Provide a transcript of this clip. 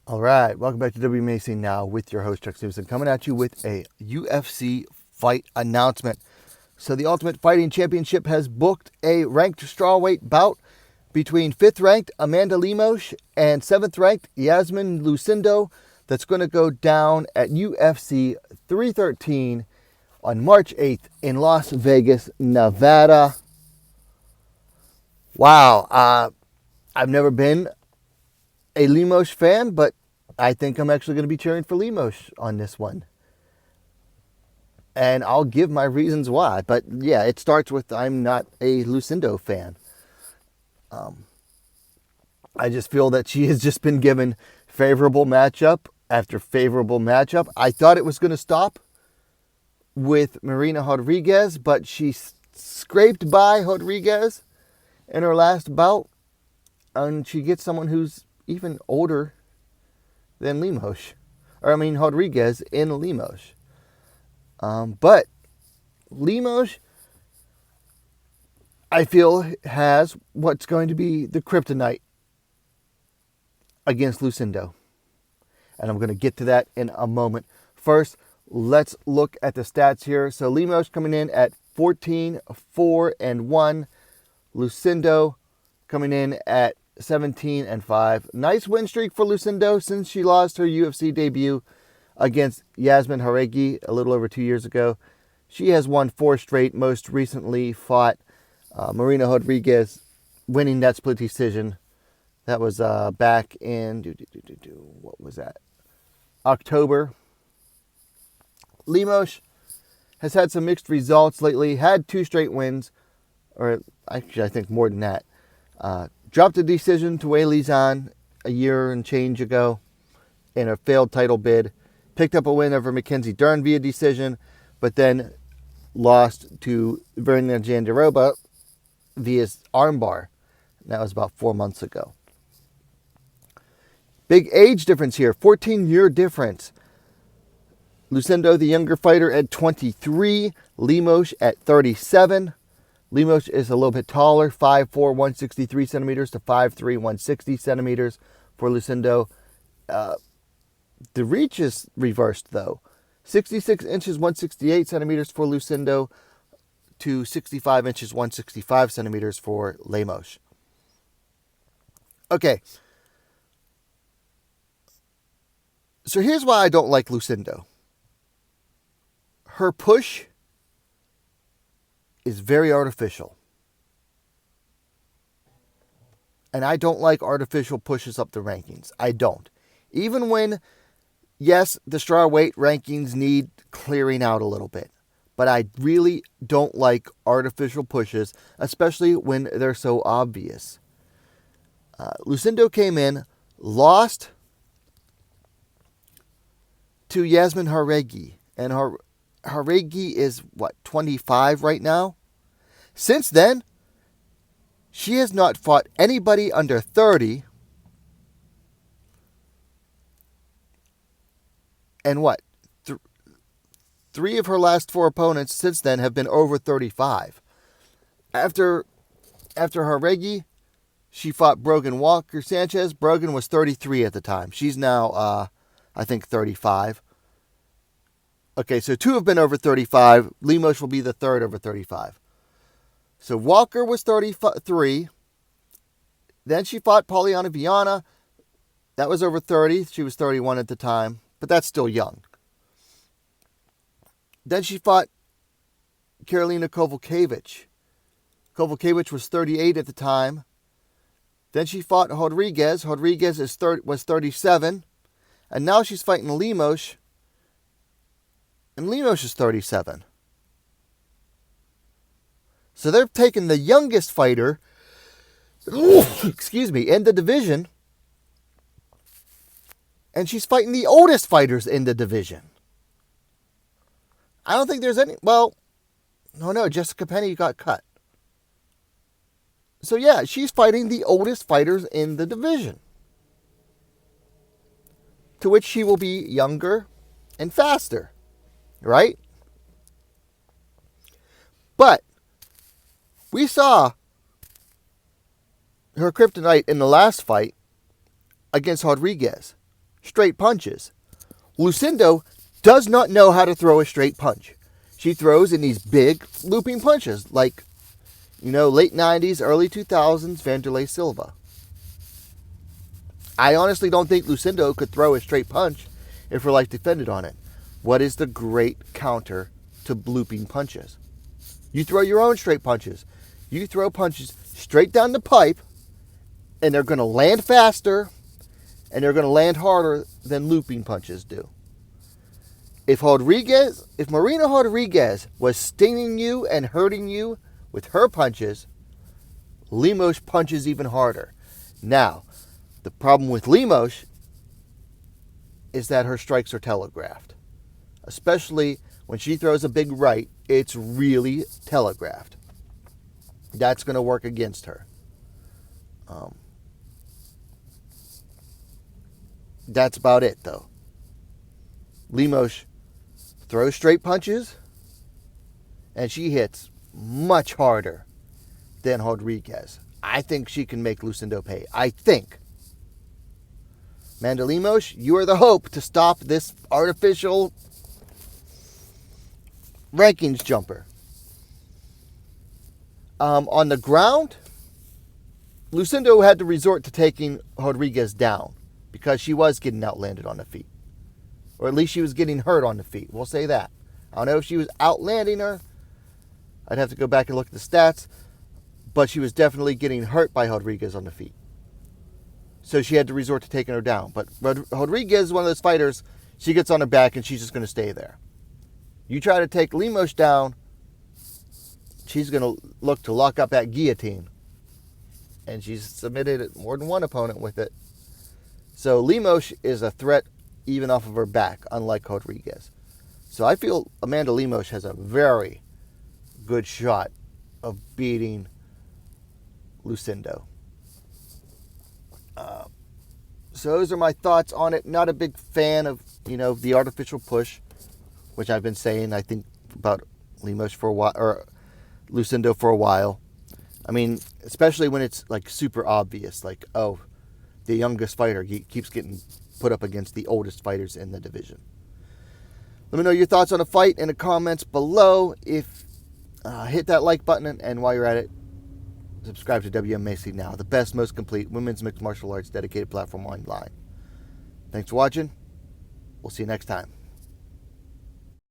All right, welcome back to Wmma Now with your host, Chuck Stevenson, coming at you with a UFC fight announcement. So the Ultimate Fighting Championship has booked a ranked strawweight bout between 5th ranked Amanda Lemos and 7th ranked Iasmin Lucindo that's going to go down at UFC 313 on March 8th in Las Vegas, Nevada. Wow, I've never been a Lemos fan, but I think I'm actually going to be cheering for Lemos on this one. And I'll give my reasons why. But yeah, it starts with I'm not a Lucindo fan. I just feel that she has just been given favorable matchup after favorable matchup. I thought it was going to stop with Marina Rodriguez, but she scraped by Rodriguez in her last bout. And she gets someone who's even older than Lemos. Rodriguez in Lemos. But Lemos, I feel, has what's going to be the kryptonite against Lucindo. And I'm going to get to that in a moment. First, let's look at the stats here. So Lemos coming in at 14-4-1. Lucindo coming in at 17-5. Nice win streak for Lucindo since she lost her UFC debut against Yasmin Jauregui a little over 2 years ago. She has won 4 straight, most recently fought Marina Rodriguez, winning that split decision. That was back in, what was that? October. Lemos has had some mixed results lately, had 2 straight wins, or actually I think more than that. Dropped a decision to Wei Zhan a year and change ago in a failed title bid. Picked up a win over Mackenzie Dern via decision, but then lost to Verna Jandiroba via armbar. That was about 4 months ago. Big age difference here, 14-year difference. Lucindo, the younger fighter, at 23. Lemos at 37. Lemos is a little bit taller, 5'4", 163 centimeters to 5'3", 160 centimeters for Lucindo. The reach is reversed, though. 66 inches, 168 centimeters for Lucindo to 65 inches, 165 centimeters for Lemos. Okay. So here's why I don't like Lucindo. Her push is very artificial. And I don't like artificial pushes up the rankings. I don't. Even when, yes, the strawweight rankings need clearing out a little bit. But I really don't like artificial pushes, especially when they're so obvious. Lucindo came in, lost to Yasmin Jauregui. And Jauregui is, 25 right now? Since then, she has not fought anybody under 30. And 3 of her last 4 opponents since then have been over 35. After Jauregui, she fought Brogan Walker Sanchez. Brogan was 33 at the time. She's now, I think, 35. Okay, so 2 have been over 35. Lemos will be the 3rd over 35. So Walker was 33. Then she fought Poliana Viana. That was over 30. She was 31 at the time, but that's still young. Then she fought Karolina Kowalkiewicz. Kowalkiewicz was 38 at the time. Then she fought Rodriguez. Rodriguez was 37. And now she's fighting Lemos. And Lemos is 37. So they're taking the youngest fighter, in the division. And she's fighting the oldest fighters in the division. I don't think there's any... Well, no, Jessica Penny got cut. So yeah, she's fighting the oldest fighters in the division. To which she will be younger and faster. Right? But we saw her kryptonite in the last fight against Rodriguez. straight punches. Lucindo does not know how to throw a straight punch. She throws in these big looping punches like, late 90s, early 2000s Vanderlei Silva. I honestly don't think Lucindo could throw a straight punch if her life depended on it. What is the great counter to looping punches? You throw your own straight punches. You throw punches straight down the pipe, and they're going to land faster, and they're going to land harder than looping punches do. If Marina Rodriguez was stinging you and hurting you with her punches, Lemos punches even harder. Now, the problem with Lemos is that her strikes are telegraphed. Especially when she throws a big right, it's really telegraphed. That's going to work against her. That's about it, though. Lemos throws straight punches, and she hits much harder than Rodriguez. I think she can make Lucindo pay. I think. Amanda Lemos, you are the hope to stop this artificial rankings jumper. On the ground, Lucindo had to resort to taking Rodriguez down because she was getting outlanded on the feet. Or at least she was getting hurt on the feet. We'll say that. I don't know if she was outlanding her. I'd have to go back and look at the stats. But she was definitely getting hurt by Rodriguez on the feet. So she had to resort to taking her down. But Rodriguez is one of those fighters, she gets on her back and she's just going to stay there. You try to take Lemos down, she's going to look to lock up that guillotine. And she's submitted more than one opponent with it. So Lemos is a threat even off of her back, unlike Rodriguez. So I feel Amanda Lemos has a very good shot of beating Lucindo. So those are my thoughts on it. Not a big fan of, the artificial push, which I've been saying, I think, about Lemos for a while, or Lucindo for a while. I mean, especially when it's like super obvious, like, oh, the youngest fighter keeps getting put up against the oldest fighters in the division. Let me know your thoughts on the fight in the comments below. If hit that like button, and while you're at it, subscribe to Wmma now, the best, most complete women's mixed martial arts dedicated platform online. Thanks for watching. We'll see you next time.